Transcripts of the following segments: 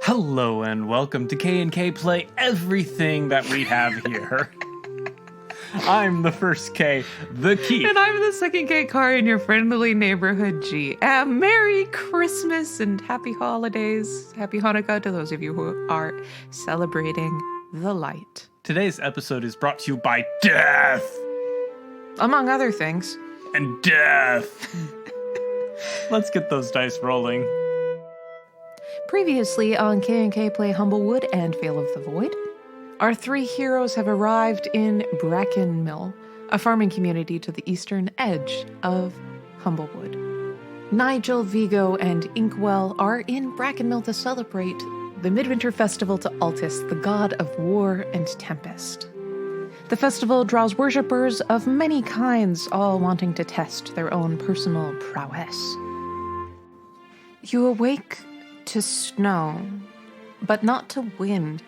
Hello and welcome to KnKplay, everything that we have here. I'm the first K, the Keith. And I'm the second K, Karin, your friendly neighborhood GM. Merry Christmas and happy holidays. Happy Hanukkah to those of you who are celebrating the light. Today's episode is brought to you by death. Among other things. And death. Let's get those dice rolling. Previously on KnKplay Humblewood and Veil of the Void, our three heroes have arrived in Bracken Mill, a farming community to the eastern edge of Humblewood. Nigel, Viggo, and Inkwell are in Bracken Mill to celebrate the Midwinter Festival to Altus, the god of war and tempest. The festival draws worshippers of many kinds, all wanting to test their own personal prowess. You awake to snow, but not to wind.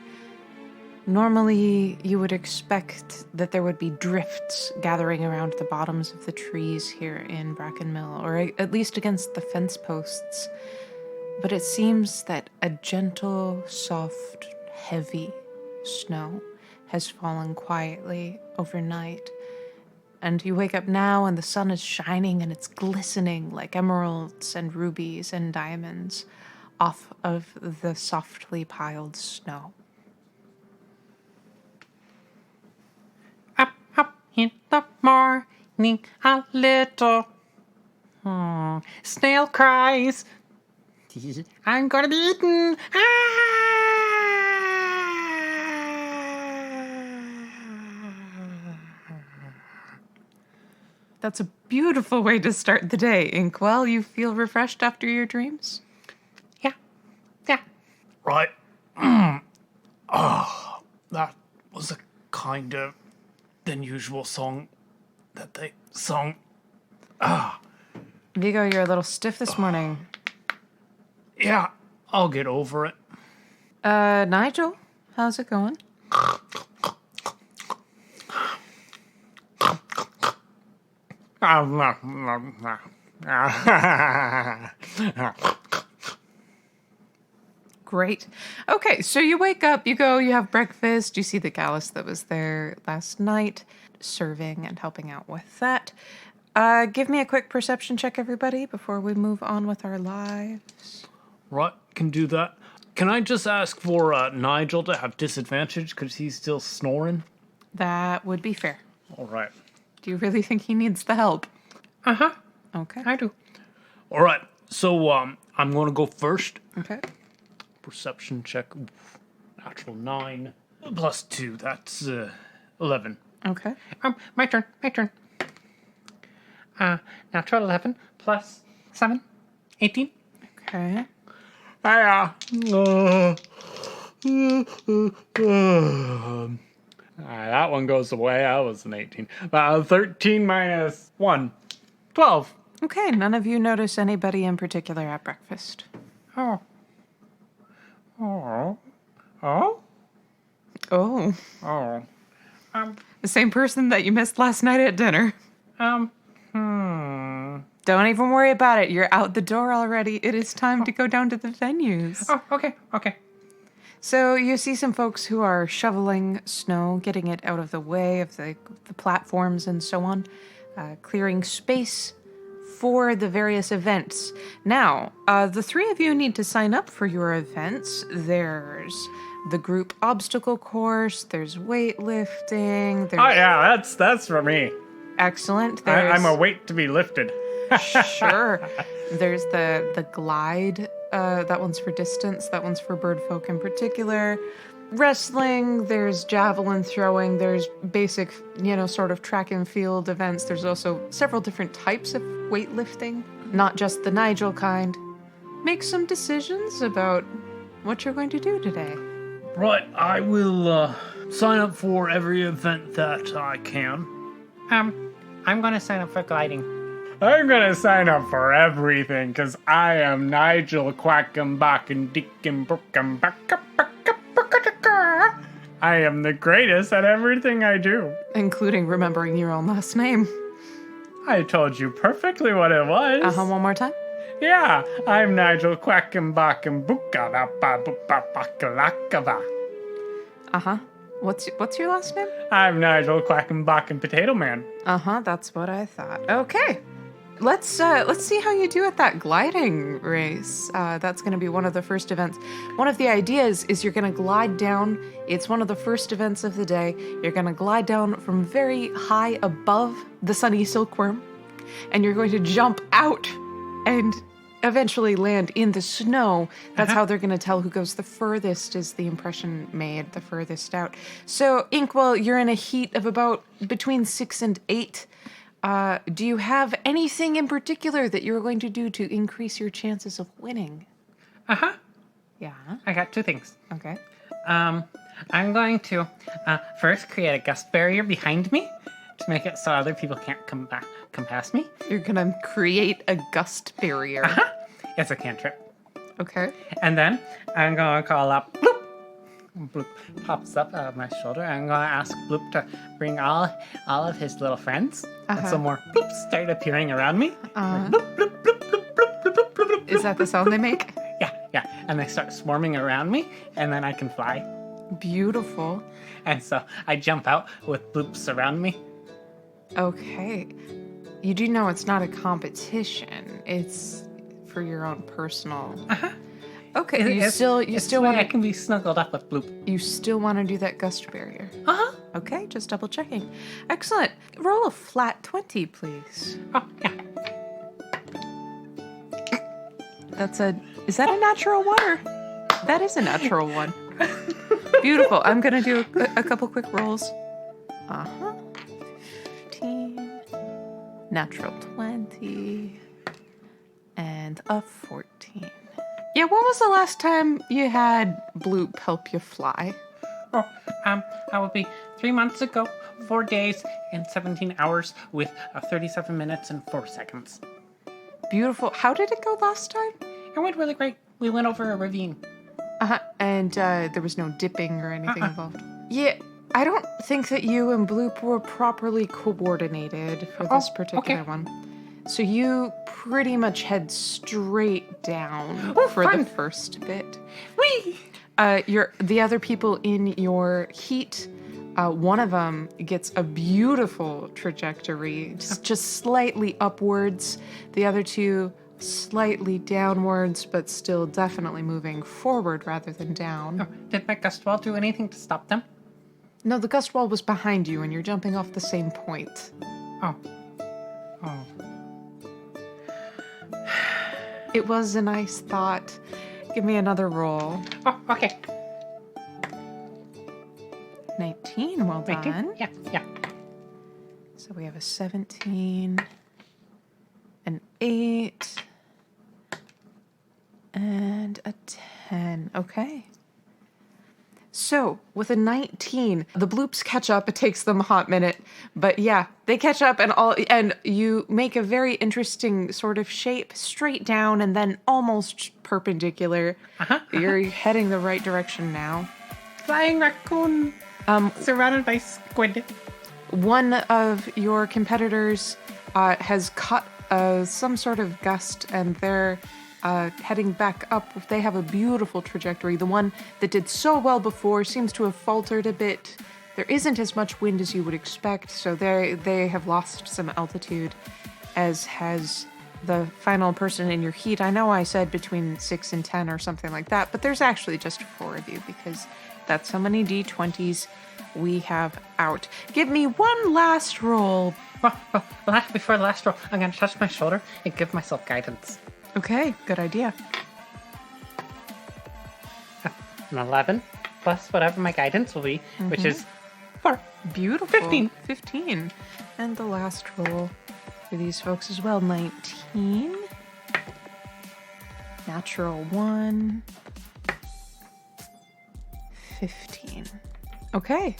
Normally, you would expect that there would be drifts gathering around the bottoms of the trees here in Bracken Mill, or at least against the fence posts. But it seems that a gentle, soft, heavy snow has fallen quietly overnight. And you wake up now and the sun is shining and it's glistening like emeralds and rubies and diamonds off of the softly piled snow. Up, up in the morning, a little snail cries, I'm gonna be eaten. That's a beautiful way to start the day, Inkwell. You feel refreshed after your dreams? Yeah. Right. That was a kind of unusual song that they sung. Viggo, you're a little stiff this morning. Yeah, I'll get over it. Nigel, how's it going? Great. Okay, so you wake up, you go, you have breakfast, you see the gallus that was there last night, serving and helping out with that. Give me a quick perception check, everybody, before we move on with our lives. Right, can do that. Can I just ask for Nigel to have disadvantage because he's still snoring? That would be fair. All right. Do you really think he needs the help? Uh-huh, Okay. I do. All right, so I'm going to go first. Okay. Perception check. Oof. Natural 9 plus 2. That's 11. Okay. My turn. Natural 11 plus 7, 18. Okay. That one goes away. I was an 18. 13 minus 1. 12. Okay, none of you notice anybody in particular at breakfast. Oh. Oh. The The same person that you missed last night at dinner. Don't even worry about it. You're out the door already. It is time to go down to the venues. Oh, okay. So you see some folks who are shoveling snow, getting it out of the way of the platforms and so on, clearing space for the various events. Now, the three of you need to sign up for your events. There's the group obstacle course, there's weightlifting, there's... Oh, yeah, that's for me. Excellent. There's... I'm a weight to be lifted. Sure. There's the glide. That one's for distance. That one's for bird folk in particular. Wrestling. There's javelin throwing. There's basic, sort of track and field events. There's also several different types of weightlifting, not just the Nigel kind. Make some decisions about what you're going to do today. Right, I will sign up for every event that I can. I'm gonna sign up for gliding. I'm gonna sign up for everything, because I am Nigel Quackum Backin Deacon Brookum I am the greatest at everything I do. Including remembering your own last name. I told you perfectly what it was. One more time. Yeah, I'm Nigel Quackenbackenbuka. Uh-huh. What's your last name? I'm Nigel Quackenbacken Potato Man. Uh-huh, that's what I thought. Okay. Let's see how you do at that gliding race. That's going to be one of the first events. One of the ideas is you're going to glide down. It's one of the first events of the day. You're going to glide down from very high above the sunny silkworm, and you're going to jump out and eventually land in the snow. That's how they're going to tell who goes the furthest, is the impression made, the furthest out. So, Inkwell, you're in a heat of about between 6 and 8. Do you have anything in particular that you're going to do to increase your chances of winning? Yeah. I got 2 things. Okay. I'm going to first create a gust barrier behind me to make it so other people can't come past me. You're going to create a gust barrier. It's a cantrip. Okay. And then I'm going to call up Bloop. Bloop pops up out of my shoulder. I'm going to ask Bloop to bring all of his little friends. And some more Bloops start appearing around me. Bloop, bloop, bloop, bloop, bloop, bloop, bloop, bloop. Is that the sound they make? Yeah. And they start swarming around me, and then I can fly. Beautiful. And so I jump out with Bloops around me. Okay. You do know it's not a competition. It's for your own personal. Okay. You still want I can be snuggled up with Bloop. You still want to do that gust barrier. Okay, just double checking. Excellent. Roll a flat 20, please. Oh, yeah. Is that a natural one, or? That is a natural one. Beautiful. I'm going to do a couple quick rolls. 15. Natural 20. And a 14. Yeah, when was the last time you had Bloop help you fly? Oh, that would be 3 months ago, 4 days and 17 hours with 37 minutes and 4 seconds. Beautiful. How did it go last time? It went really great. We went over a ravine. And there was no dipping or anything involved? Yeah, I don't think that you and Bloop were properly coordinated for this particular one. So you pretty much head straight down for the first bit. Whee! The other people in your heat, one of them gets a beautiful trajectory, just slightly upwards. The other two slightly downwards, but still definitely moving forward rather than down. Oh, did my gust wall do anything to stop them? No, the gust wall was behind you, and you're jumping off the same point. Oh. It was a nice thought. Give me another roll. Oh, okay. 19, well done. Yeah. So we have a 17, an 8, and a 10. Okay. So, with a 19, the Bloops catch up. It takes them a hot minute, but yeah, they catch up, and you make a very interesting sort of shape, straight down and then almost perpendicular. You're heading the right direction now. Flying raccoon. Surrounded by squid. One of your competitors has caught some sort of gust, and they're heading back up. They have a beautiful trajectory. The one that did so well before seems to have faltered a bit. There isn't as much wind as you would expect, so they have lost some altitude, as has the final person in your heat. I know I said between 6 and 10 or something like that, but there's actually just 4 of you, because that's how many D20s we have out. Give me one last roll. Before the last roll, I'm going to touch my shoulder and give myself guidance. Okay, good idea. An 11 plus whatever my guidance will be, which is 4. Beautiful. 15. And the last roll for these folks as well, 19. Natural 1. 15. Okay.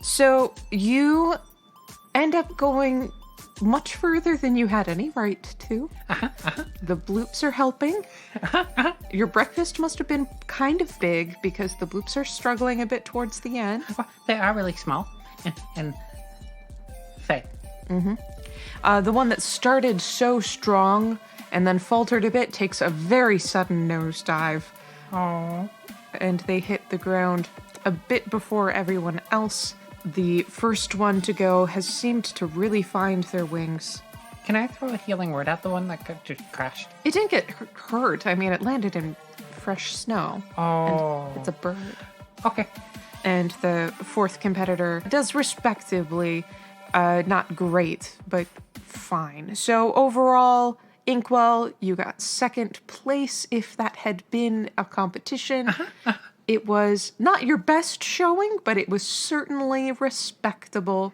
So you end up going much further than you had any right to. The Bloops are helping. Your breakfast must have been kind of big, because the Bloops are struggling a bit towards the end. Well, they are really small and fake. The one that started so strong and then faltered a bit takes a very sudden nosedive. Oh. And they hit the ground a bit before everyone else. The first one to go has seemed to really find their wings. Can I throw a healing word at the one that just crashed? It didn't get hurt. I mean, it landed in fresh snow. Oh. And it's a bird. Okay. And the fourth competitor does respectably, not great, but fine. So overall, Inkwell, you got second place if that had been a competition. It was not your best showing, but it was certainly respectable.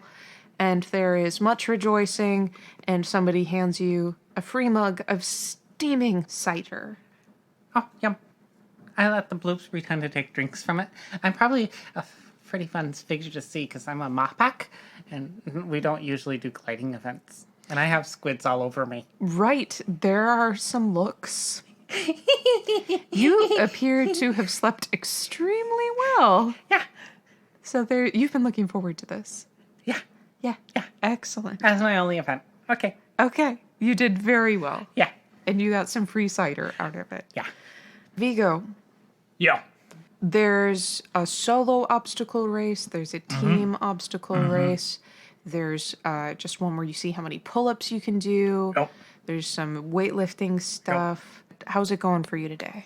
And there is much rejoicing, and somebody hands you a free mug of steaming cider. Oh, yum. I let the Bloops pretend to take drinks from it. I'm probably a pretty fun figure to see because I'm a Moppak, and we don't usually do gliding events. And I have squids all over me. Right, there are some looks. You appear to have slept extremely well. Yeah. So you've been looking forward to this. Yeah. Yeah. Excellent. That's my only event. Okay. Okay. You did very well. Yeah. And you got some free cider out of it. Yeah. Viggo, Yeah. there's a solo obstacle race. There's a team obstacle race. There's just one where you see how many pull-ups you can do. Yep. There's some weightlifting stuff. How's it going for you today?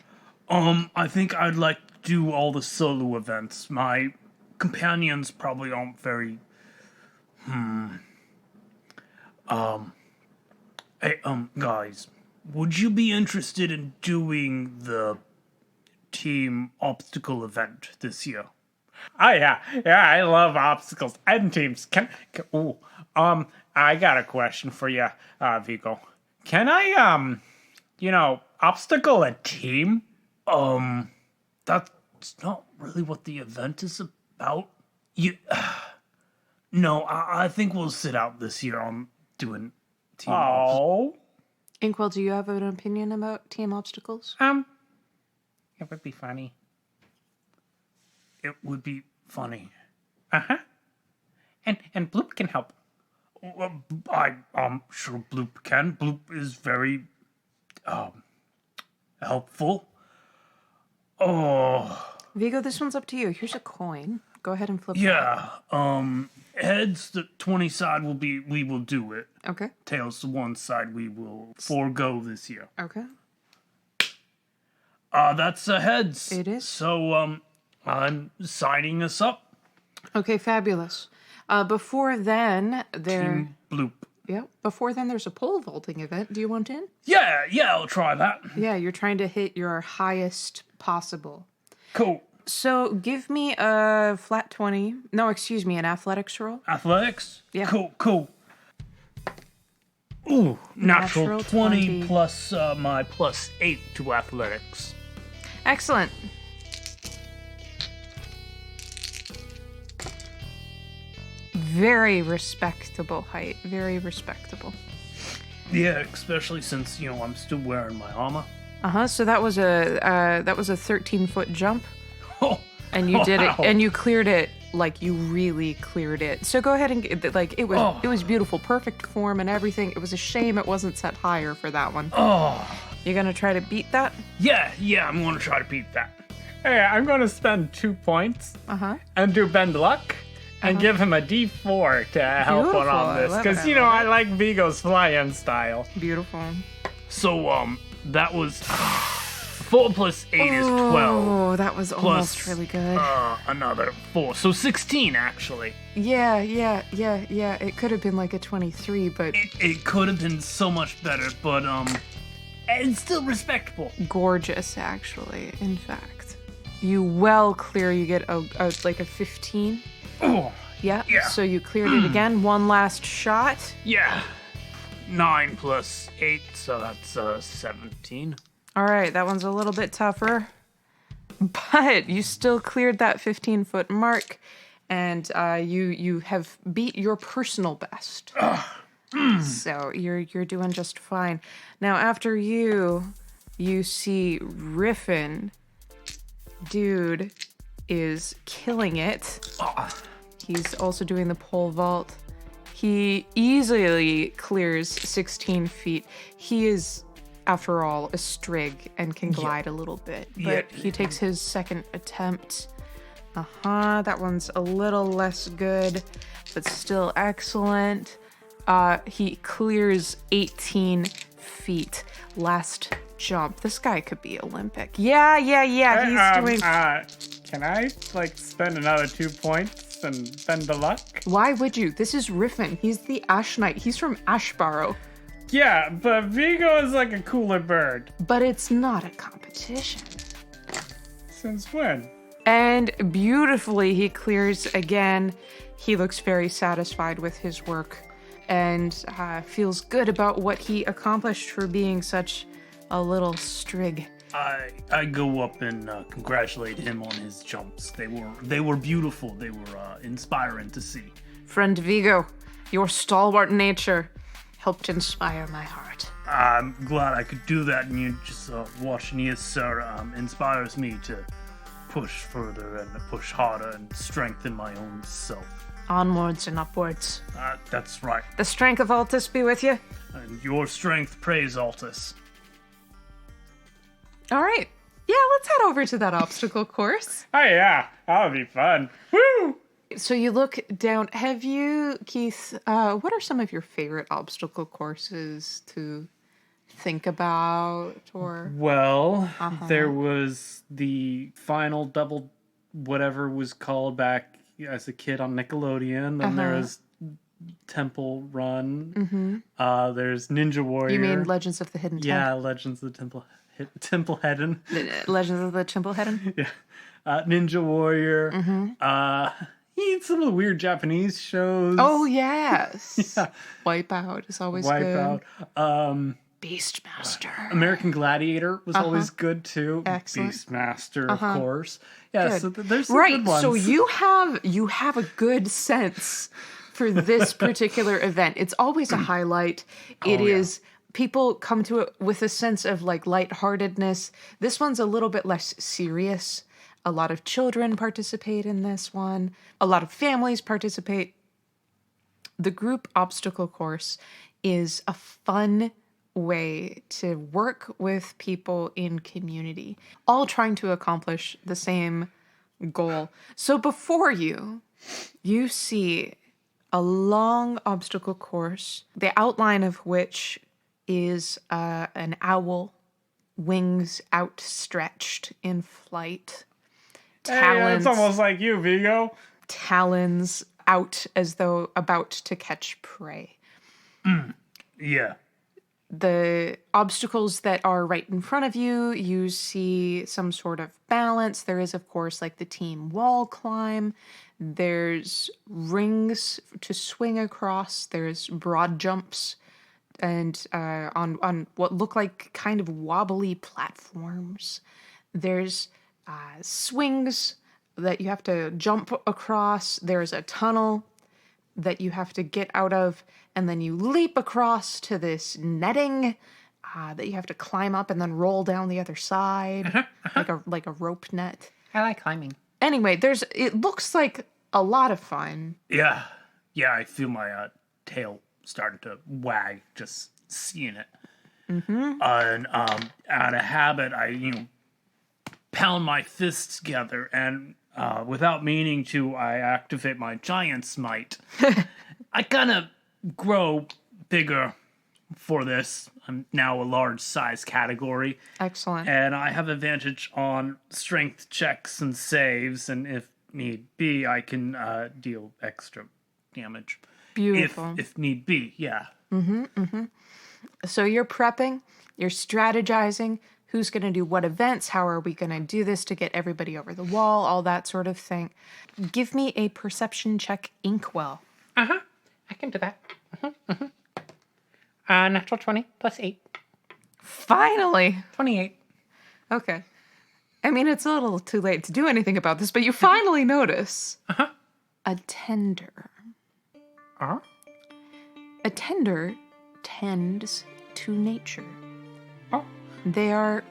I think I'd like to do all the solo events. My companions probably aren't very... Hey, guys, would you be interested in doing the team obstacle event this year? Oh, yeah. Yeah, I love obstacles and teams. I got a question for you, Viggo. Can I, obstacle a team? That's not really what the event is about. No, I think we'll sit out this year on doing team obstacles. Oh. Inkwell, do you have an opinion about team obstacles? It would be funny. It would be funny. Uh-huh. And Bloop can help. I'm sure Bloop can. Bloop is very helpful. Oh, Viggo, this one's up to you. Here's a coin. Go ahead and flip it. yeah. Heads, the 20 side we will do it. Okay. Tails, the 1 side we will forego this year. Okay. That's heads. It is. So, I'm signing us up. Okay, fabulous. Before then, Team Bloop. before then, there's a pole vaulting event. Do you want in? Yeah, I'll try that. Yeah, you're trying to hit your highest possible. Cool. So give me a flat 20. No, excuse me, an athletics roll. Athletics? Yeah. Cool. Ooh, natural 20 20. plus my plus 8 to athletics. Excellent. Very respectable height. Very respectable. Yeah, especially since, I'm still wearing my armor. So that was a 13-foot jump. Oh, And you did it, wow. and you cleared it like you really cleared it. So go ahead and it was beautiful, perfect form and everything. It was a shame it wasn't set higher for that one. Oh, You gonna try to beat that? yeah, I'm gonna try to beat that. Hey, I'm going to spend 2 points Uh-huh. and do bend luck and give him a D4 to help Beautiful, one I on this. love Because, it, I love I like Viggo's fly-in style. Beautiful. So, that was 4 plus 8 is 12. Oh, that was almost Plus, really good. Another 4. So 16, actually. Yeah. It could have been like a 23, but It could have been so much better, but, it's still respectable. gorgeous, actually, in fact. You well clear, you get a 15. Oh, Yeah. Yeah. So you cleared it again. One last shot. yeah. 9 plus 8, so that's 17. All right, that one's a little bit tougher, but you still cleared that 15-foot mark, and you have beat your personal best. So you're doing just fine. Now after you see Riffin. Dude is killing it. He's also doing the pole vault. He easily clears 16 feet. He is, after all, a strig and can glide a little bit. But he takes his second attempt. That one's a little less good, but still excellent. He clears 18 feet. Last jump. This guy could be Olympic. Yeah. He's doing... Can I, spend another 2 points and bend the luck? Why would you? This is Riffin. He's the Ash Knight. He's from Ashbarrow. Yeah, but Viggo is a cooler bird. But it's not a competition. Since when? And beautifully, he clears again. He looks very satisfied with his work and feels good about what he accomplished for being such a little strig. I go up and congratulate him on his jumps. They were beautiful. They were inspiring to see. Friend Viggo, your stalwart nature helped inspire my heart. I'm glad I could do that, and you just watching you, sir, inspires me to push further and push harder and strengthen my own self. Onwards and upwards. That's right. The strength of Altus be with you. And your strength praise Altus. All right. Yeah, let's head over to that obstacle course. Oh yeah, that'll be fun. Woo! So you look down. Have you, Keith, what are some of your favorite obstacle courses to think about? Or Well, there was the final double whatever was called back as a kid on Nickelodeon. Then there was Temple Run. There's Ninja Warrior. You mean Legends of the Hidden Temple? Yeah, Legends of the Temple Hidden. Legends of the Temple Hidden? Yeah. Ninja Warrior. Some of the weird Japanese shows. Oh, yes. Yeah. Wipeout is always Wipeout. good. Beastmaster. American Gladiator was always good too. Excellent. Beastmaster, of course. Yeah, Good. so there's some Right, good ones. so you have a good sense for this particular event. It's always a highlight. It is people come to it with a sense of lightheartedness. This one's a little bit less serious. A lot of children participate in this one. A lot of families participate. The group obstacle course is a fun way to work with people in community, all trying to accomplish the same goal. So before you see a long obstacle course, the outline of which is an owl, wings outstretched in flight, talons, it's almost like you, Viggo. talons out as though about to catch prey. Yeah. The obstacles that are right in front of you, you see some sort of balance. There is, of course, the team wall climb. There's rings to swing across. There's broad jumps and on what look like kind of wobbly platforms. There's swings that you have to jump across. There's a tunnel that you have to get out of, and then you leap across to this netting that you have to climb up and then roll down the other side, like a rope net. I like climbing. Anyway, it looks like a lot of fun. Yeah. Yeah, I feel my tail starting to wag just seeing it. And out of habit, I pound my fists together, and without meaning to, I activate my giant's might. I kind of grow bigger for this. I'm now a large size category. Excellent. And I have advantage on strength checks and saves, and if need be, I can deal extra damage. Beautiful. If need be, yeah. So you're prepping, you're strategizing, who's going to do what events, how are we going to do this to get everybody over the wall, all that sort of thing. Give me a perception check, Inkwell. I can do that. Natural 20 plus 8. Finally. 28. Okay. I mean, it's a little too late to do anything about this, but you finally notice a tender. A tender tends to nature. They are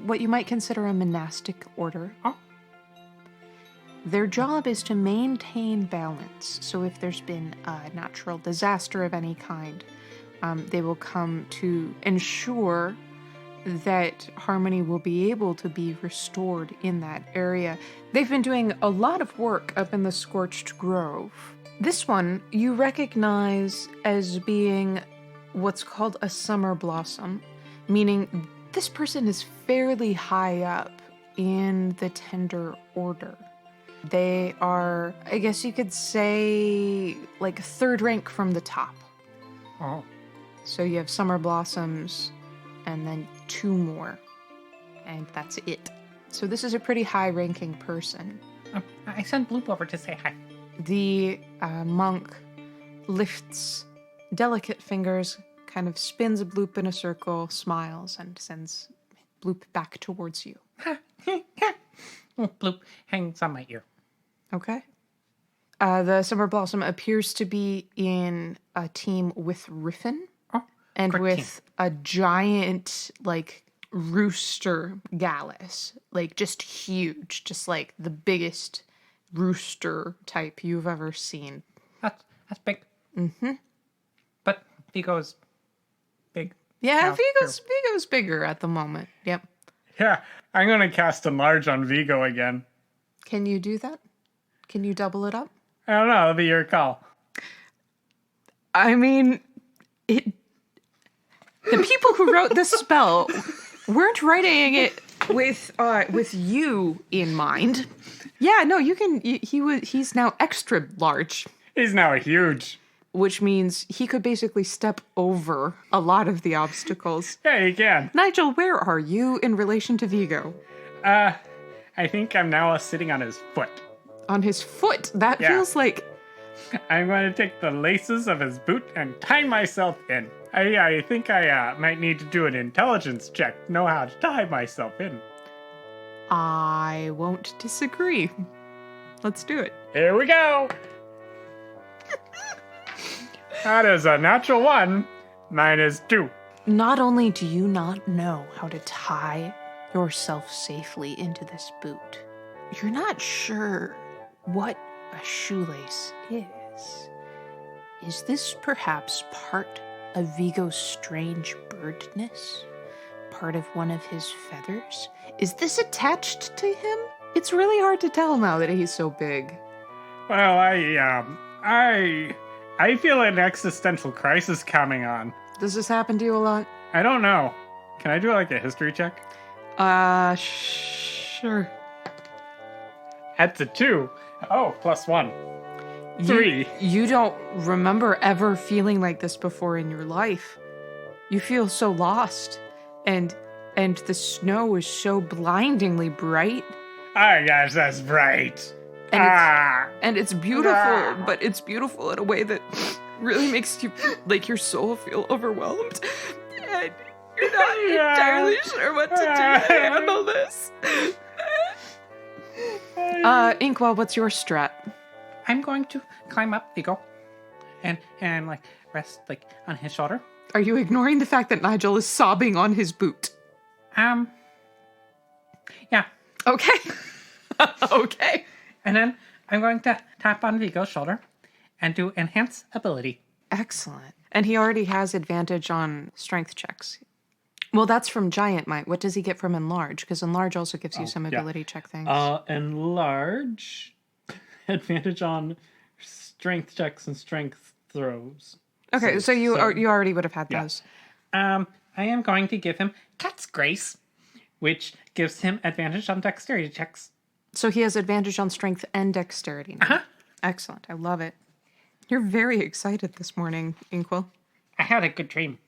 what you might consider a monastic order. Their job is to maintain balance. So if there's been a natural disaster of any kind, they will come to ensure that harmony will be able to be restored in that area. They've been doing a lot of work up in the Scorched Grove. This one you recognize as being what's called a summer blossom, meaning this person is fairly high up in the Tender Order. They are, I guess you could say, like third rank from the top. Oh. So you have summer blossoms, and then 2 more. And that's it. So this is a pretty high-ranking person. I sent Bloop over to say hi. The monk lifts delicate fingers, kind of spins Bloop in a circle, smiles, and sends Bloop back towards you. Bloop hangs on my ear. Okay. The Summer Blossom appears to be in a team with Riffin. And with a giant, like, rooster Gallus. Like, just huge. Just, like, the biggest rooster type you've ever seen. That's big. Mm-hmm. But Viggo's big. Yeah, now, Viggo's bigger at the moment. Yep. Yeah, I'm going to cast Enlarge on Viggo again. Can you do that? Can you double it up? I don't know. It'll be your call. I mean, the people who wrote this spell weren't writing it with you in mind. Yeah, no, you can. He's now extra large, He's now huge. which means he could basically step over a lot of the obstacles. Yeah, he can. Nigel, where are you in relation to Viggo? I think I'm now sitting on his foot. On his foot. That Yeah. feels like. I'm going to take the laces of his boot and tie myself in. I think I might need to do an intelligence check to know how to tie myself in. I won't disagree. Let's do it. Here we go. That is a natural 1. Mine is 2. Not only do you not know how to tie yourself safely into this boot, you're not sure what a shoelace is. Is this perhaps part of Viggo's strange birdness? Part of one of his feathers? Is this attached to him? It's really hard to tell now that he's so big. Well, I feel an existential crisis coming on. Does this happen to you a lot? I don't know. Can I do like a history check? Sure. That's a 2. Oh, +1. 3. You don't remember ever feeling like this before in your life. You feel so lost, and the snow is so blindingly bright. I guess that's right. And it's beautiful, but it's beautiful in a way that really makes you, like, your soul feel overwhelmed. And you're not entirely sure what to do to handle this. Inkwell, what's your strat? I'm going to climb up Viggo and like rest like on his shoulder. Are you ignoring the fact that Nigel is sobbing on his boot? Yeah. Okay. Okay. And then I'm going to tap on Viggo's shoulder and do enhance ability. Excellent. And he already has advantage on strength checks. Well, that's from Giant Might. What does he get from Enlarge? Because Enlarge also gives you some ability check things. Enlarge, advantage on strength checks and strength throws. Okay, so you already would have had those. I am going to give him Cat's Grace, which gives him advantage on dexterity checks. So he has advantage on strength and dexterity now. Uh-huh. Excellent. I love it. You're very excited this morning, Inkwell. I had a good dream.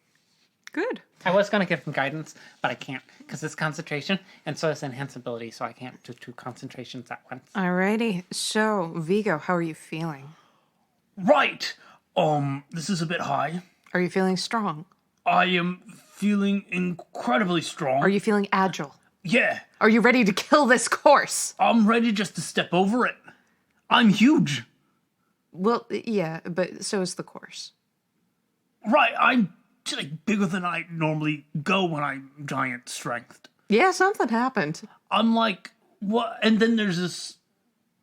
Good. I was going to give him guidance, but I can't because it's concentration, and so it's enhance ability, so I can't do 2 concentrations at once. Alrighty. So, Viggo, how are you feeling? Right. This is a bit high. Are you feeling strong? I am feeling incredibly strong. Are you feeling agile? Yeah. Are you ready to kill this course? I'm ready just to step over it. I'm huge. Well, yeah, but so is the course. Right, I'm like bigger than I normally go when I'm giant strengthed. Yeah, something happened. I'm like, what? And then there's this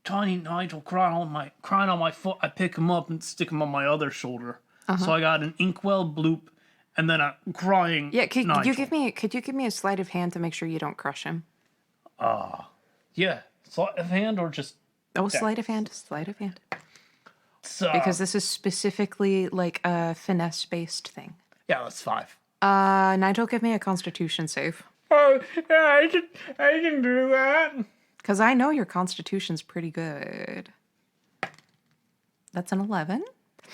tiny Nigel crying on my foot, I pick him up and stick him on my other shoulder. So I got an Inkwell, Bloop, and then a crying Could Nigel. you give me a sleight of hand to make sure you don't crush him? Yeah. Sleight of hand or just... Sleight of hand. So, Because this is specifically like a finesse-based thing. yeah, that's 5. Nigel, give me a Constitution save. Oh, yeah, I can do that. Because I know your Constitution's pretty good. That's an 11.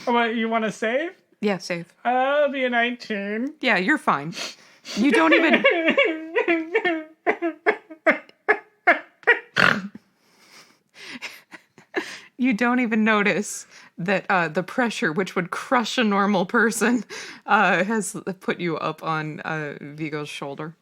What, you want to save? Yeah, save. That'll be a 19. Yeah, you're fine. You don't even... You don't even notice that the pressure, which would crush a normal person, has put you up on Viggo's shoulder.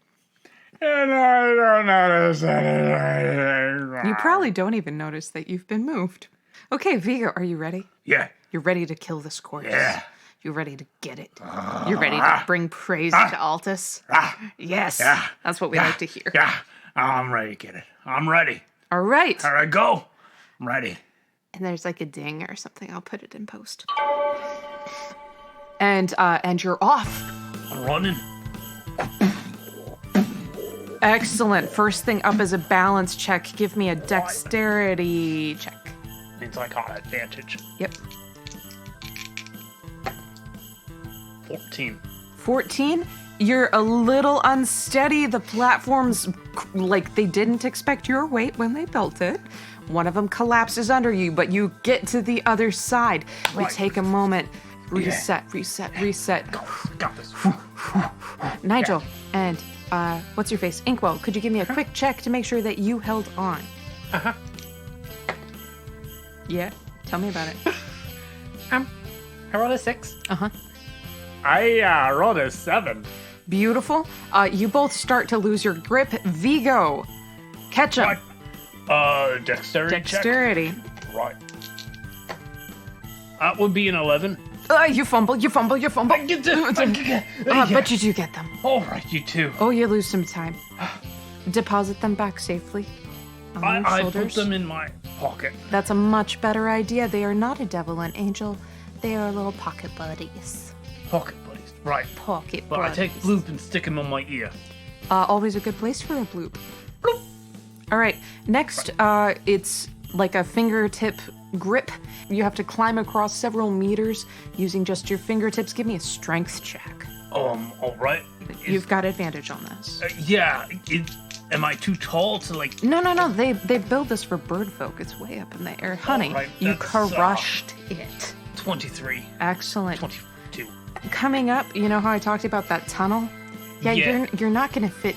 And I don't notice anything. You probably don't even notice that you've been moved. Okay, Viggo, are you ready? Yeah. You're ready to kill this corpse. Yeah. You're ready to get it. You're ready to bring praise to Altus. Yes. Yeah. That's what we like to hear. Yeah. I'm ready to get it. I'm ready. All right. All right, go. I'm ready. And there's like a ding or something. I'll put it in post. And you're off. I'm running. Excellent. First thing up is a balance check. Give me a dexterity check. Means I got advantage. Yep. 14. 14. You're a little unsteady. The platforms, like, they didn't expect your weight when they built it. One of them collapses under you, but you get to the other side. We take a moment. Reset. Got this. Nigel, and what's your face? Inkwell, could you give me a quick check to make sure that you held on? Yeah, tell me about it. I rolled a 6. I rolled a 7. Beautiful. You both start to lose your grip. Viggo, catch him. Dexterity Dexterity. check. Right. That would be an 11. You fumble. I get them. But you do get them. All right, you too. Oh, you lose some time. Deposit them back safely on your I put shoulders. them in my pocket. That's a much better idea. They are not a devil and angel. They are little pocket buddies. Pocket buddies. Right. Pocket But buddies. I take Bloop and stick him on my ear. Always a good place for a bloop. Bloop. All right. Next, it's like a fingertip grip. You have to climb across several meters using just your fingertips. Give me a strength check. All right. You've got advantage on this. Yeah. Am I too tall to like? No. They build this for bird folk. It's way up in the air. Honey, right, you that's, crushed it. 23. Excellent. 22. Coming up, you know how I talked about that tunnel? Yeah. You're not going to fit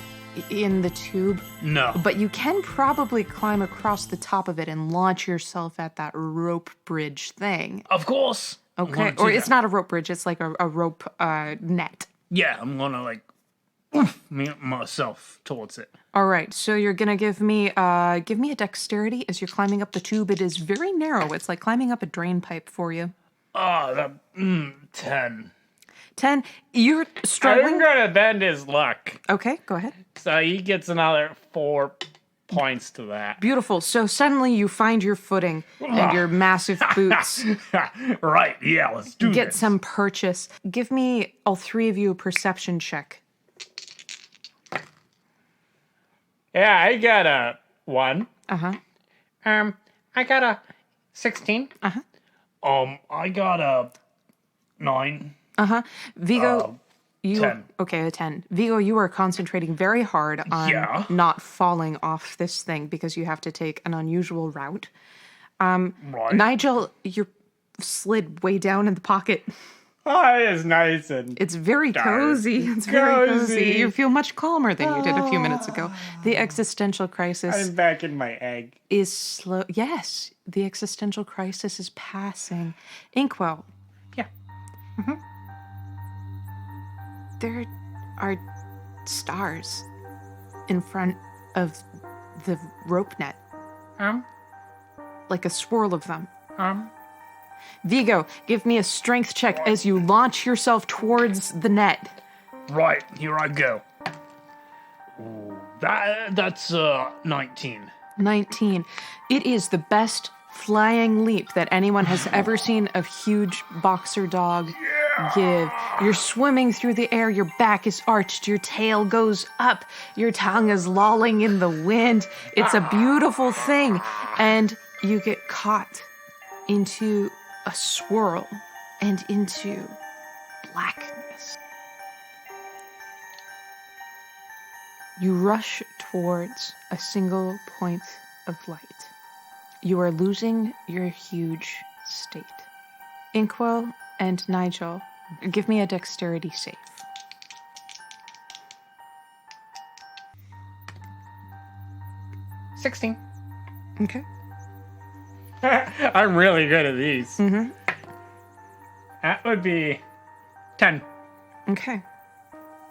in the tube. No. But you can probably climb across the top of it and launch yourself at that rope bridge thing. Of course. Okay. Or it's not a rope bridge. It's like a rope net. Yeah, I'm gonna like myself towards it. All right. So you're gonna give me a dexterity as you're climbing up the tube. It is very narrow. It's like climbing up a drain pipe for you. 10. 10. You're I'm struggling. gonna bend his luck. Okay. Go ahead. So he gets another 4 points to that. Beautiful. So suddenly you find your footing and your massive boots. Right. Yeah. Let's do Get this. some purchase. Give me, all three of you, a perception check. Yeah, I got a 1. I got a 16. I got a 9. Viggo, you 10. Okay, a 10. Viggo, you are concentrating very hard on not falling off this thing because you have to take an unusual route. Right. Nigel, you're slid way down in the pocket. Oh, it is nice and It's very cozy. It's very cozy. Cozy. You feel much calmer than you did a few minutes ago. The existential crisis I'm back in my egg. is slow. Yes, the existential crisis is passing. Inkwell. Yeah. There are stars in front of the rope net, like a swirl of them. Viggo, give me a strength check as you launch yourself towards the net. Right. Here I go. Ooh, that's 19. 19. It is the best flying leap that anyone has ever seen a huge boxer dog give. You're swimming through the air, your back is arched, your tail goes up, your tongue is lolling in the wind. It's a beautiful thing. And you get caught into a swirl and into blackness. You rush towards a single point of light. You are losing your huge state. Inkwell and Nigel, give me a dexterity save. $16. Okay. I'm really good at these. Mm-hmm. That would be 10. Okay.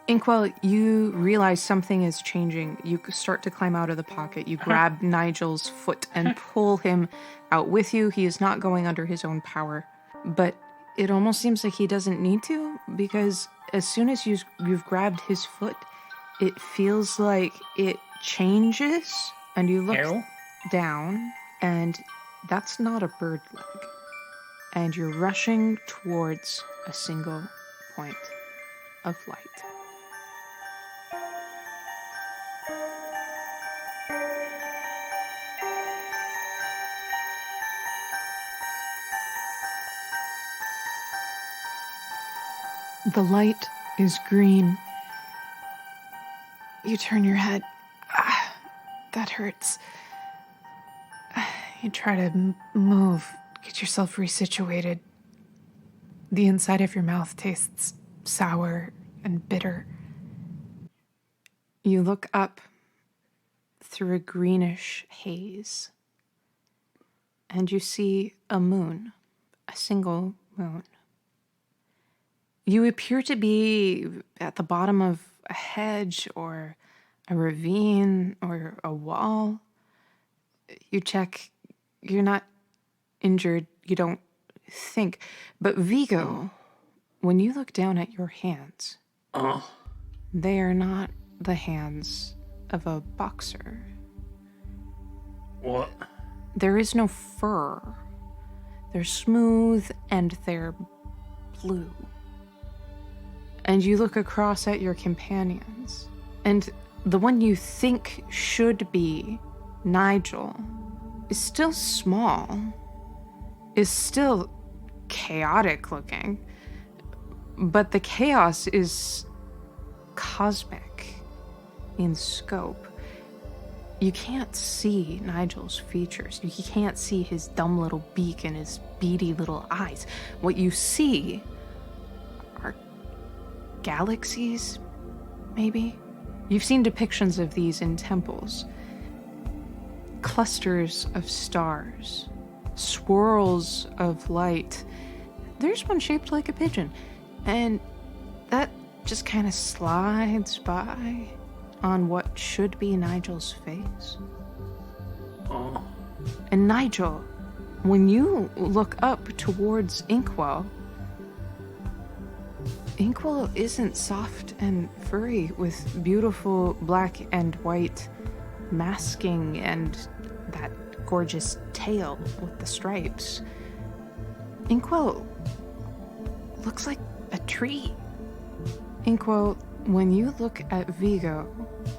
Inkwell, you realize something is changing. You start to climb out of the pocket. You grab Nigel's foot and pull him out with you. He is not going under his own power. But it almost seems like he doesn't need to, because as soon as you've grabbed his foot, it feels like it changes, and you look down, and that's not a bird leg. And you're rushing towards a single point of light. The light is green. You turn your head. That hurts. You try to move, get yourself resituated. The inside of your mouth tastes sour and bitter. You look up through a greenish haze, and you see a moon, a single moon. You appear to be at the bottom of a hedge or a ravine or a wall. You check, you're not injured, you don't think. But Viggo, when you look down at your hands, they are not the hands of a boxer. What? There is no fur. They're smooth and they're blue. And you look across at your companions, and the one you think should be Nigel is still small, is still chaotic looking, but the chaos is cosmic in scope. You can't see Nigel's features. You can't see his dumb little beak and his beady little eyes. What you see are galaxies, maybe? You've seen depictions of these in temples. Clusters of stars, swirls of light. There's one shaped like a pigeon, and that just kind of slides by on what should be Nigel's face. And Nigel, when you look up towards Inkwell, Inkwell isn't soft and furry with beautiful black and white masking and that gorgeous tail with the stripes. Inkwell looks like a tree. Inkwell, when you look at Viggo,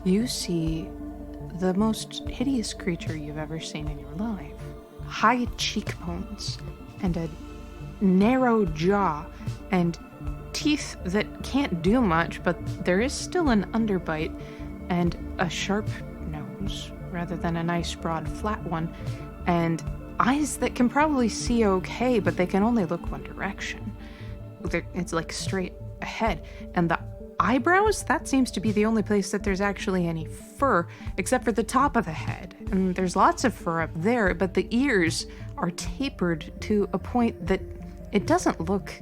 you see the most hideous creature you've ever seen in your life. High cheekbones and a narrow jaw and teeth that can't do much, but there is still an underbite and a sharp nose rather than a nice broad flat one, and eyes that can probably see okay, but they can only look one direction. It's like straight ahead. And the eyebrows, that seems to be the only place that there's actually any fur, except for the top of the head. And there's lots of fur up there, but the ears are tapered to a point that it doesn't look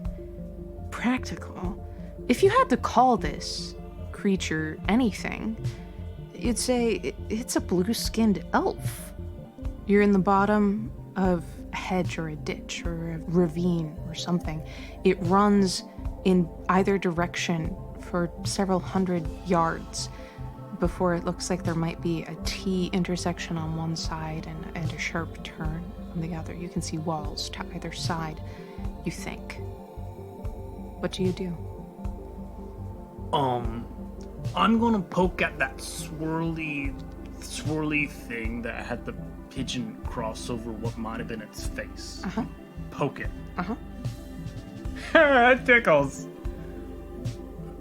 practical. If you had to call this creature anything, you'd say it's a blue-skinned elf. You're in the bottom of a hedge or a ditch or a ravine or something. It runs in either direction for several hundred yards. before it looks like there might be a T intersection on one side and a sharp turn on the other. You can see walls to either side, you think. What do you do? I'm gonna poke at that swirly thing that had the pigeon cross over what might have been its face. Uh-huh. Poke it. Uh-huh. It tickles.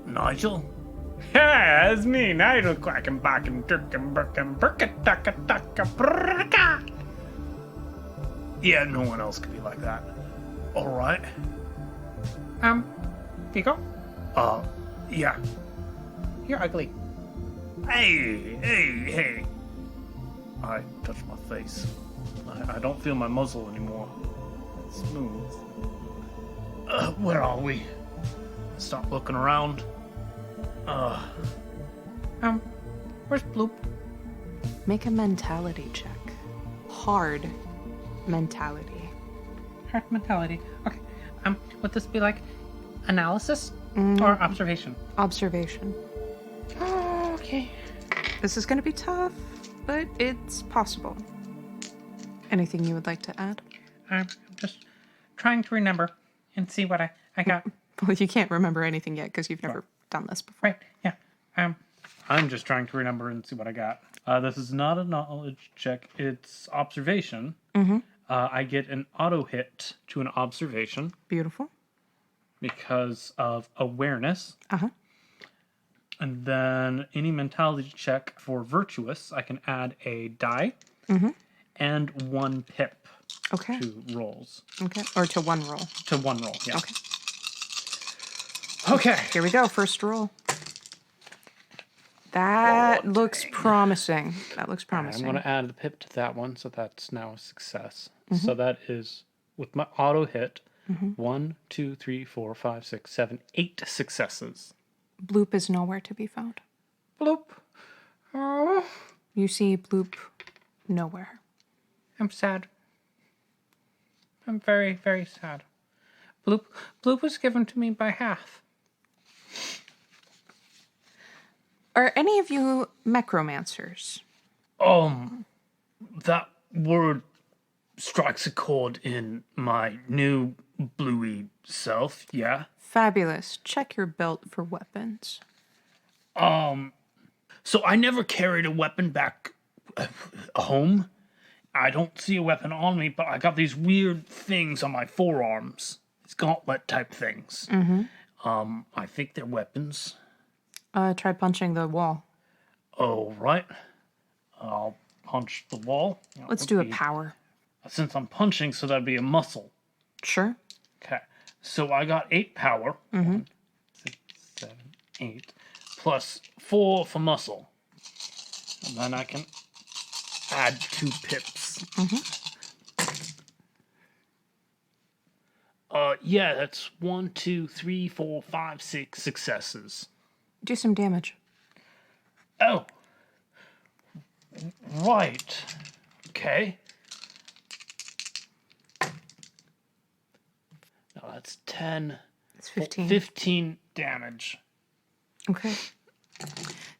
Nigel? Yeah, it's me, Nigel, quacking, barking, dirking, burking, burka, taka, taka, brrrka. Yeah, no one else could be like that. Alright. Viggo, Yeah. you're ugly. Hey. I touched my face. I don't feel my muzzle anymore. It's smooth. Where are we? Stop looking around. Where's Bloop? Make a mentality check. Hard mentality. Hard mentality. Okay. Would this be like analysis or observation? Observation. Okay. This is going to be tough, but it's possible. Anything you would like to add? I'm just trying to remember and see what I got. Well, you can't remember anything yet because you've never done this before. Right. Yeah. I'm just trying to remember and see what I got. This is not a knowledge check. It's observation. Mm-hmm. I get an auto hit to an observation Beautiful. because of awareness. Uh-huh. And then any mentality check for virtuous, I can add a die and 1 pip Okay. to rolls. Okay. Or to one roll. To 1 roll, yeah. Okay. Okay. Here we go. First roll. That looks promising. That looks I'm promising. going to add the pip to that one, so that's now a success. So that is, with my auto hit, 1, 2, 3, 4, 5, 6, 7, 8 successes. Bloop is nowhere to be found. Bloop. Oh, You see Bloop nowhere. I'm sad. I'm very, very sad. Bloop was given to me by half. Are any of you necromancers? That word strikes a chord in my new bluey self, yeah? Fabulous. Check your belt for weapons. So I never carried a weapon back home. I don't see a weapon on me, but I got these weird things on my forearms. These gauntlet type things. I think they're weapons. Try punching the wall. Oh, right. I'll punch the wall. Let's do a power. Since I'm punching, so that'd be a muscle. Sure. Okay. So I got 8 power. 1, 6, 7, 8. Plus 4 for muscle. And then I can add 2 pips. Yeah, that's 1, 2, 3, 4, 5, 6 successes. Do some damage. Oh. Right. Okay. No, that's 10. It's 15. 15 damage. Okay.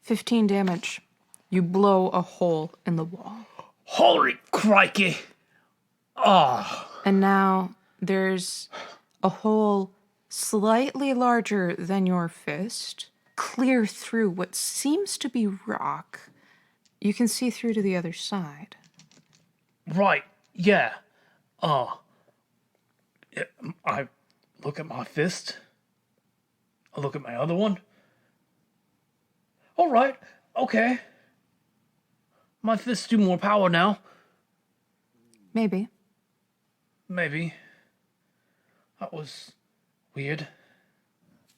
15 damage. You blow a hole in the wall. Holy crikey! Oh. And now there's a hole slightly larger than your fist, clear through what seems to be rock. You can see through to the other side. Right, yeah. I look at my fist. I look at my other one. All right, okay. My fists do more power now. Maybe. Maybe. That was weird.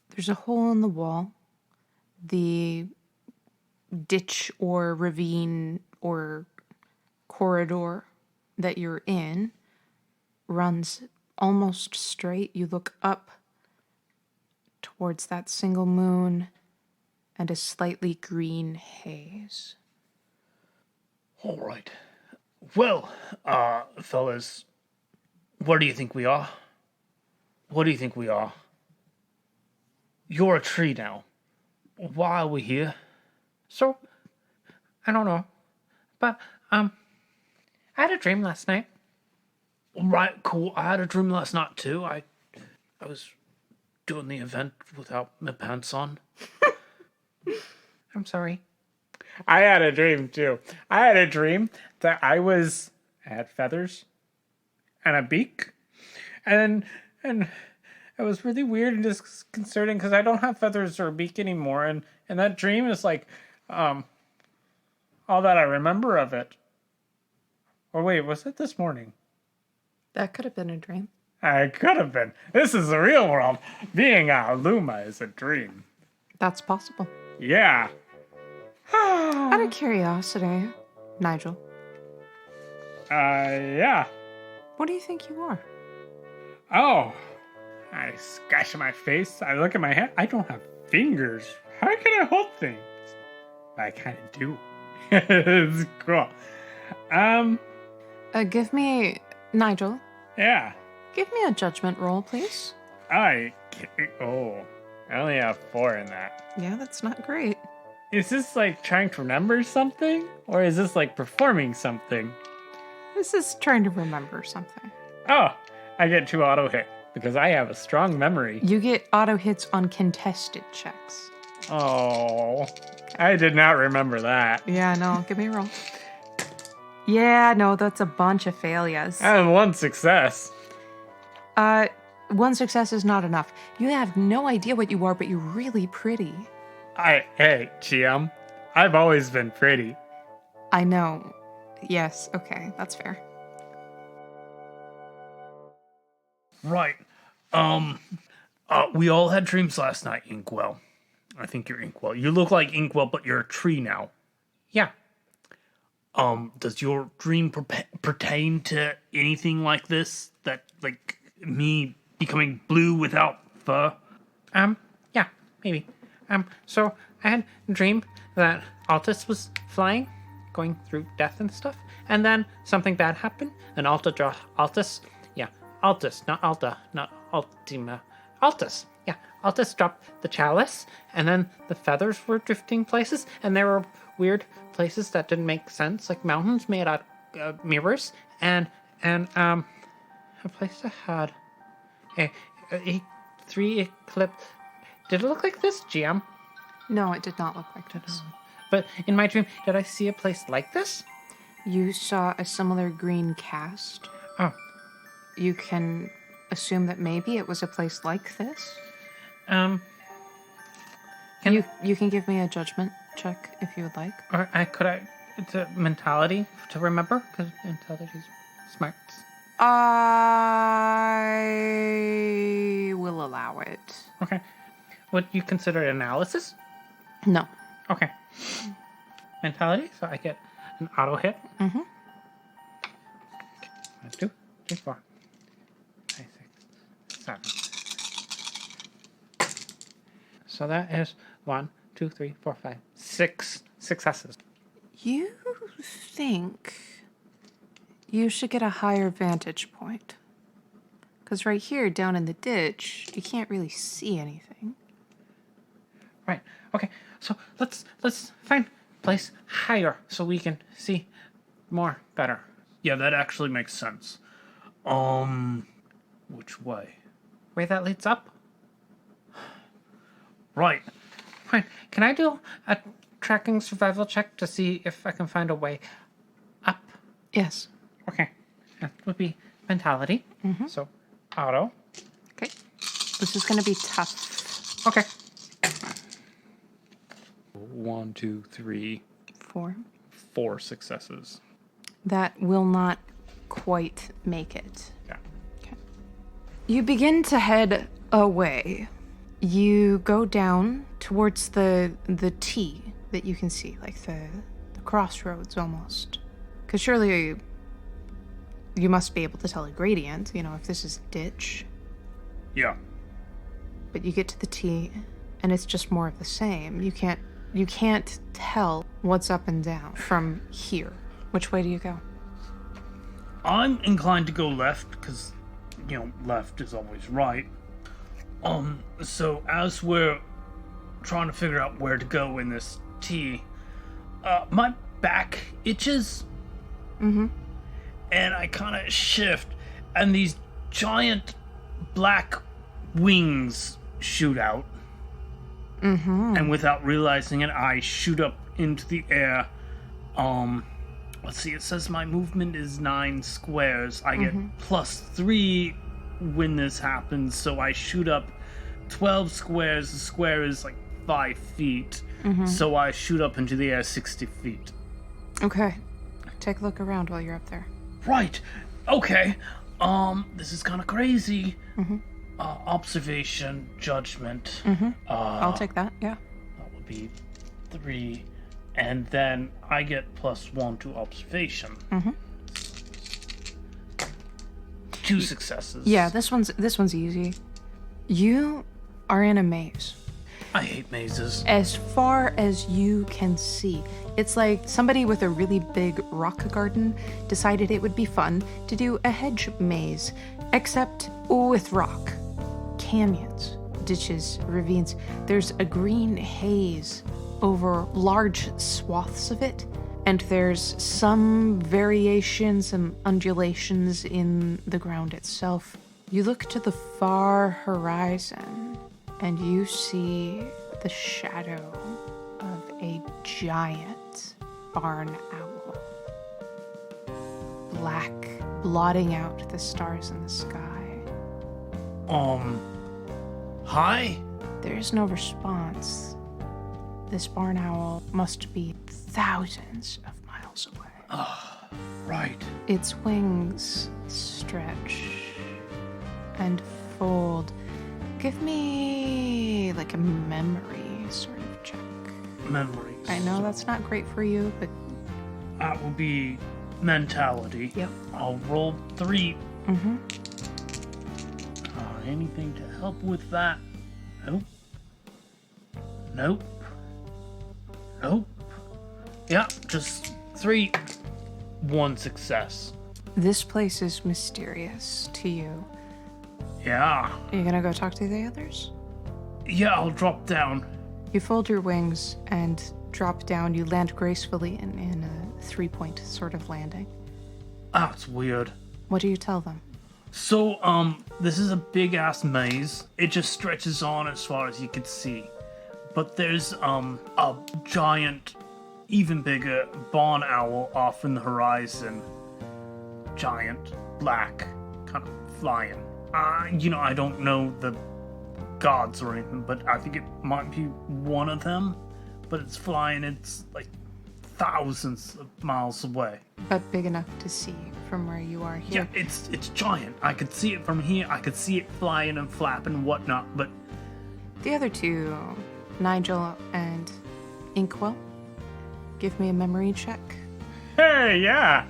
There's a hole in the wall. The ditch or ravine or corridor that you're in runs almost straight. You look up towards that single moon and a slightly green haze. All right. Well, fellas, where do you think we are? What do you think we are? You're a tree now. Why are we here? So, I don't know. But, I had a dream last night. Right, cool. I had a dream last night too. I was doing the event without my pants on. I'm sorry. I had a dream too. I had a dream that I had feathers and a beak, and it was really weird and disconcerting because I don't have feathers or a beak anymore, and that dream is like, all that I remember of it. Or wait, was it this morning? That could have been a dream. I could have been. This is the real world. Being a Luma is a dream. That's possible. Yeah. Out of curiosity, Nigel, Yeah. what do you think you are? Oh. I scratch my face. I look at my hand. I don't have fingers. How can I hold things? I kind of do. It's cool. Give me, Nigel, Yeah. give me a judgment roll, please. I only have 4 in that. Yeah, that's not great. Is this like trying to remember something? Or is this like performing something? This is trying to remember something. Oh, I get 2 auto hit because I have a strong memory. You get auto hits on contested checks. Oh, I did not remember that. Yeah, no, give me a roll. Yeah, no, that's a bunch of failures. I have 1 success. One success is not enough. You have no idea what you are, but you're really pretty. Hey, GM, I've always been pretty. I know. Yes, okay, that's fair. Right. We all had dreams last night, Inkwell. I think you're Inkwell. You look like Inkwell, but you're a tree now. Yeah. Does your dream pertain to anything like this? That, like, me becoming blue without fur? Yeah, maybe. So I had a dream that Altus was flying, going through death and stuff, and then something bad happened, and Altus, not Alta, not Ultima, Altus, yeah, Altus dropped the chalice, and then the feathers were drifting places, and there were weird places that didn't make sense, like mountains made out of mirrors, and a place that had a 3 eclipse. Did it look like this, GM? No, it did not look like this. But in my dream, did I see a place like this? You saw a similar green cast. Oh. You can assume that maybe it was a place like this. You can give me a judgment check if you would like. Or it's a mentality to remember, because mentality is smarts. I will allow it. Okay. Would you consider it analysis? No. Okay. Mentality, so I get an auto hit. Mm-hmm. 1, 2, 3, 4, 5, 6, 7. So that is 1, 2, 3, 4, 5, 6 successes. You think you should get a higher vantage point. Because right here, down in the ditch, you can't really see anything. Right. Okay. So let's find a place higher so we can see more better. Yeah, that actually makes sense. Which way? Way that leads up. Right. Fine. Can I do a tracking survival check to see if I can find a way up? Yes. Okay. That would be mentality. Mm-hmm. So auto. Okay. This is going to be tough. Okay. 1, 2, 3, 4. 4 successes. That will not quite make it. Yeah. Okay. You begin to head away. You go down towards the T that you can see, like the crossroads almost. Because surely you must be able to tell a gradient, if this is ditch. Yeah. But you get to the T, and it's just more of the same. You can't tell what's up and down from here. Which way do you go? I'm inclined to go left because, left is always right. So as we're trying to figure out where to go in this T, my back itches. And I kind of shift, and these giant black wings shoot out. And without realizing it, I shoot up into the air. Let's see, it says my movement is 9 squares. I get +3 when this happens, so I shoot up 12 squares. The square is like 5 feet, so I shoot up into the air 60 feet. Okay. Take a look around while you're up there. Right. Okay. This is kind of crazy. Observation, judgment. I'll take that, yeah. That would be 3. And then I get +1 to observation. 2 successes. Yeah, this one's easy. You are in a maze. I hate mazes. As far as you can see, it's like somebody with a really big rock garden decided it would be fun to do a hedge maze, except with rock. Canyons, ditches, ravines. There's a green haze over large swaths of it, and there's some variation, some undulations in the ground itself. You look to the far horizon, and you see the shadow of a giant barn owl. Black, blotting out the stars in the sky. Hi? There's no response. This barn owl must be thousands of miles away. Right. Its wings stretch and fold. Give me like a memory sort of check. Memories. I know that's not great for you, but That would be mentality. Yep. I'll roll 3. Anything to help with that? Nope. Nope. Nope. Yeah, just 3. 1 success. this place is mysterious to you. Yeah. Are you gonna go talk to the others? Yeah, I'll drop down. You fold your wings and drop down. You land gracefully in a 3-point sort of landing. That's weird. What do you tell them? So, this is a big-ass maze. It just stretches on as far as you can see. But there's, a giant, even bigger barn owl off in the horizon. Giant, black, kind of flying. I don't know the gods or anything, but I think it might be one of them. But it's flying, it's like thousands of miles away. But big enough to see from where you are here. Yeah, it's giant. I could see it from here. I could see it flying and flapping and whatnot, but The other two, Nigel and Inkwell, give me a memory check. Hey, yeah.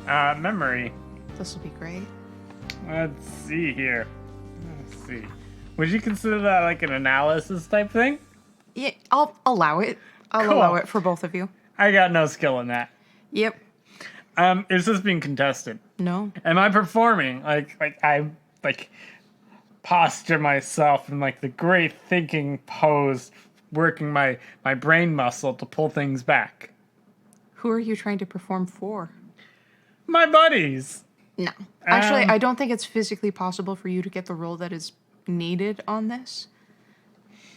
Memory. This will be great. Let's see here. Let's see. Would you consider that like an analysis type thing? Yeah, I'll allow it. I'll Cool. allow it for both of you. I got no skill in that. Yep. Is this being contested? No. Am I performing? Like I posture myself in like the great thinking pose, working my brain muscle to pull things back. Who are you trying to perform for? My buddies. No. Actually, I don't think it's physically possible for you to get the role that is needed on this.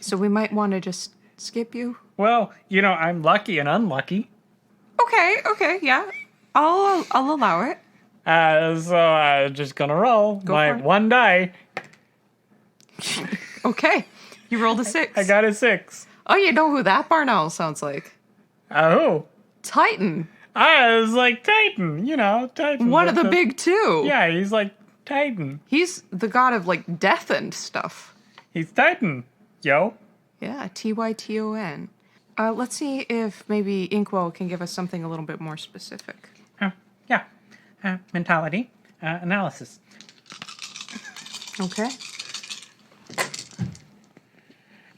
So we might want to just skip you. Well, I'm lucky and unlucky. Okay, yeah. I'll allow it. So I'm just gonna roll my for it. 1 die. Okay. You rolled a 6. I got a 6. Oh, you know who that barn owl sounds like? Oh. Titan. I was like Titan, Titan. One of the big two. Yeah, he's like Titan. He's the god of like death and stuff. He's Titan, yo. Yeah, Tyton. Let's see if maybe Inkwell can give us something a little bit more specific. Yeah. Mentality. Analysis. Okay.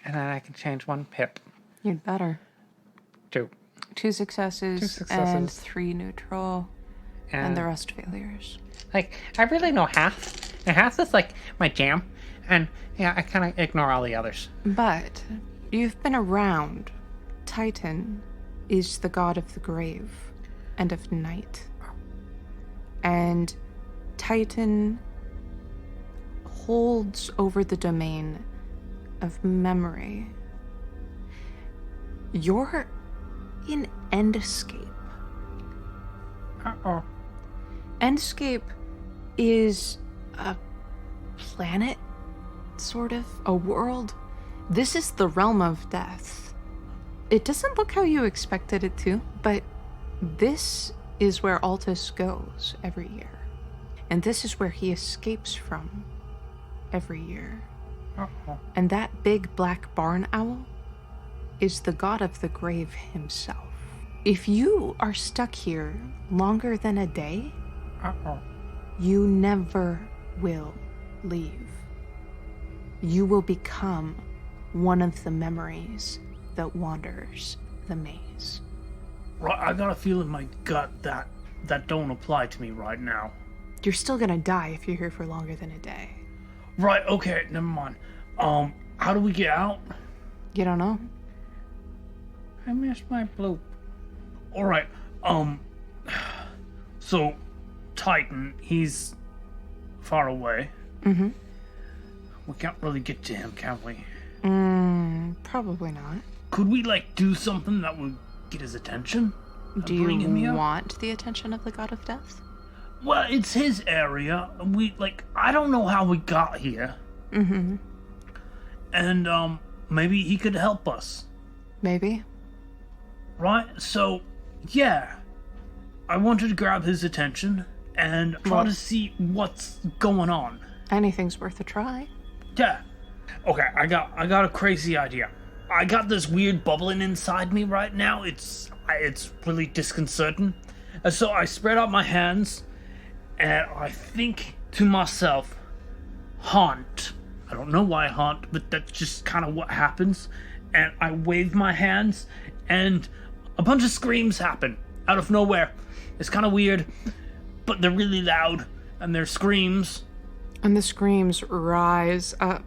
And then I can change 1 pip. You'd better. 2. 2 successes, 2 successes. and 3 neutral, and the rest failures. Like, I really know half. And half is like my jam. And yeah, I kind of ignore all the others. But you've been around Titan is the god of the grave and of night. And Titan holds over the domain of memory. You're in Endscape. Uh-oh. Endscape is a planet, sort of, a world. This is the realm of death. It doesn't look how you expected it to, but this is where Altus goes every year. And this is where he escapes from every year. Uh-oh. And that big black barn owl is the god of the grave himself. If you are stuck here longer than a day, Uh-oh. you never will leave. You will become one of the memories that wanders the maze. Right, I got a feel in my gut that don't apply to me right now. You're still gonna die if you're here for longer than a day. Right, okay, never mind. How do we get out? You don't know? I missed my Bloop. Alright, so Titan, he's far away. Mm-hmm. We can't really get to him, can we? Probably not. Could we, do something that would get his attention? Do Bring him you here? want the attention of the god of death? Well, it's his area. I don't know how we got here. Mm-hmm. And, maybe he could help us. Maybe. Right? So, yeah. I wanted to grab his attention and try to see what's going on. Anything's worth a try. Yeah. Okay, I got a crazy idea. I got this weird bubbling inside me right now. It's really disconcerting. And so I spread out my hands and I think to myself, haunt. I don't know why haunt, but that's just kind of what happens. And I wave my hands and a bunch of screams happen out of nowhere. It's kind of weird, but they're really loud and they're screams. And the screams rise up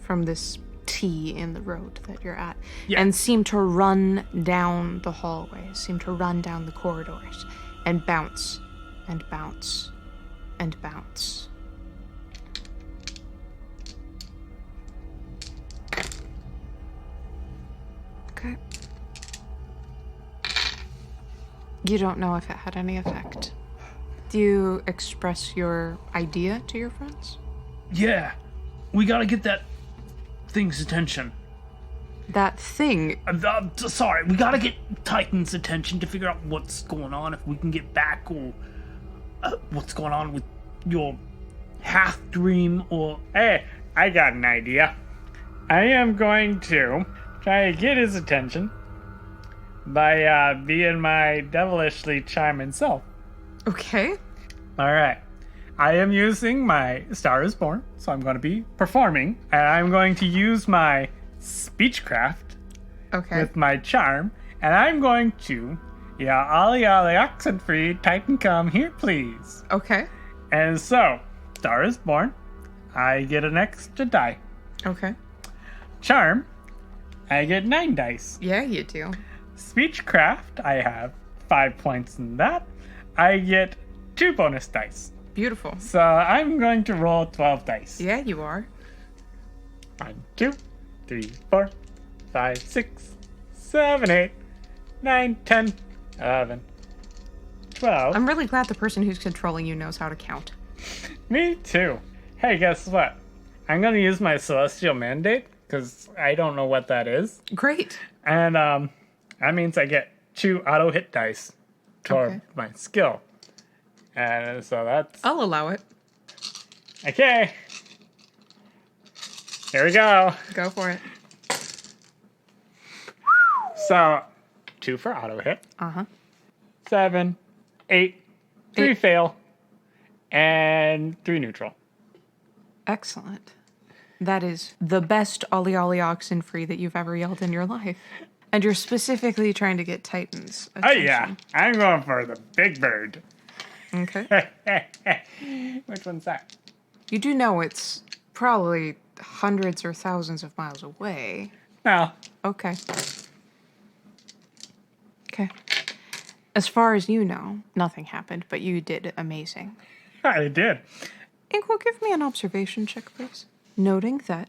from this T in the road that you're at, and seem to run down the hallways, seem to run down the corridors, and bounce, and bounce, and bounce. Okay. You don't know if it had any effect. Do you express your idea to your friends? Yeah, we gotta get that thing's attention. That thing. Sorry, we gotta get Titan's attention to figure out what's going on, if we can get back, or what's going on with your half dream, or... Hey, I got an idea. I am going to try to get his attention by being my devilishly charming self. Okay. Alright. I am using my Star is Born, so I'm going to be performing, and I'm going to use my speechcraft with my charm, and I'm going to, ollie ollie oxen free, Titan come here please. Okay. And so, Star is Born, I get an extra die. Okay. Charm, I get 9 dice. Yeah, you do. Speechcraft, I have 5 points in that. I get 2 bonus dice. Beautiful. So I'm going to roll 12 dice. Yeah, you are. 1, 2, 3, 4, 5, 6, 7, 8, 9, 10, 11, 12. I'm really glad the person who's controlling you knows how to count. Me too. Hey, guess what? I'm going to use my Celestial Mandate, because I don't know what that is. Great. And that means I get 2 auto hit dice toward my skill. And so that's... I'll allow it. Okay. Here we go. Go for it. So, 2 for auto hit. Uh-huh. 7, 8, 3 fail, and 3 neutral. Excellent. That is the best Ollie Ollie Oxen free that you've ever yelled in your life. And you're specifically trying to get Titan's attention. Oh yeah, I'm going for the big bird. Okay. Which one's that? You do know it's probably hundreds or thousands of miles away. No. Okay. As far as you know, nothing happened, but you did amazing. I did. Inkwell, give me an observation check, please. Noting that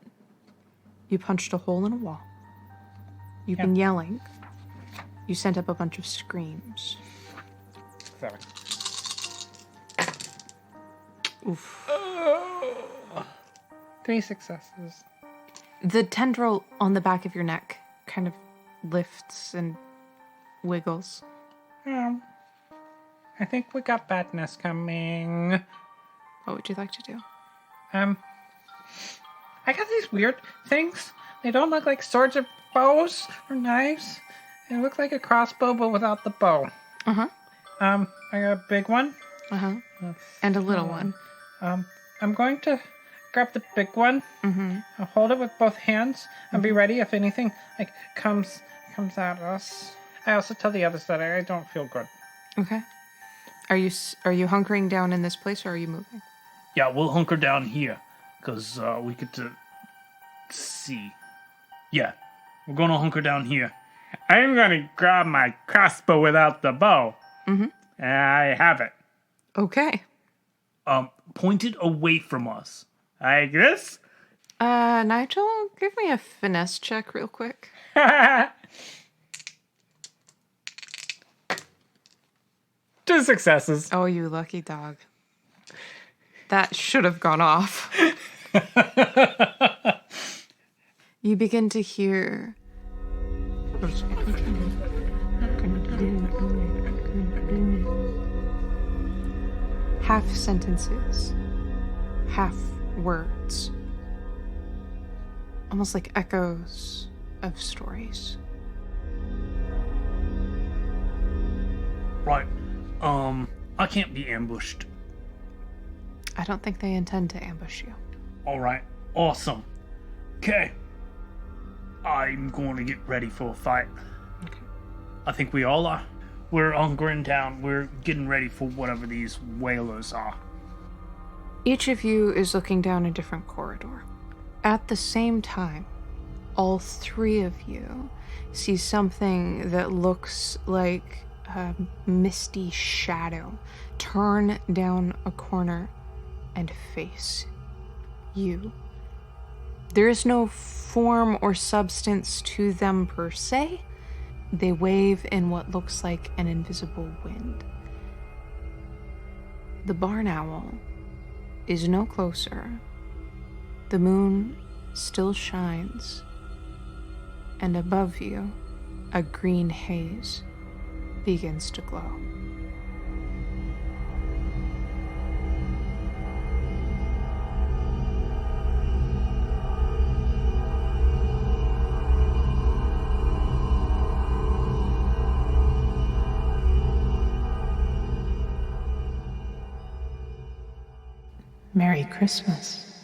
you punched a hole in a wall. You've been yelling. You sent up a bunch of screams. 7. Oof. 3 successes. The tendril on the back of your neck kind of lifts and wiggles. I think we got badness coming. What would you like to do? I got these weird things. They don't look like swords or bows or knives. They look like a crossbow, but without the bow. Uh-huh. I got a big one. Uh-huh. And a little one. I'm going to grab the big one. I'll hold it with both hands and be ready if anything like comes at us. I also tell the others that I don't feel good. Okay. Are you hunkering down in this place, or are you moving? Yeah, we'll hunker down here, because we get to see. Yeah, we're going to hunker down here. I'm going to grab my crossbow without the bow. I have it. Okay. Pointed away from us. Like this? Nigel, give me a finesse check real quick. 2 successes. Oh, you lucky dog. That should have gone off. You begin to hear half sentences, half words, almost like echoes of stories. Right. I can't be ambushed. I don't think they intend to ambush you. All right. Awesome. Okay. I'm going to get ready for a fight. Okay. I think we all are. We're hunkering down. We're getting ready for whatever these whalers are. Each of you is looking down a different corridor. At the same time, all 3 of you see something that looks like a misty shadow turn down a corner and face you. There is no form or substance to them per se. They wave in what looks like an invisible wind. The barn owl is no closer. The moon still shines, and above you, a green haze begins to glow. Merry Christmas.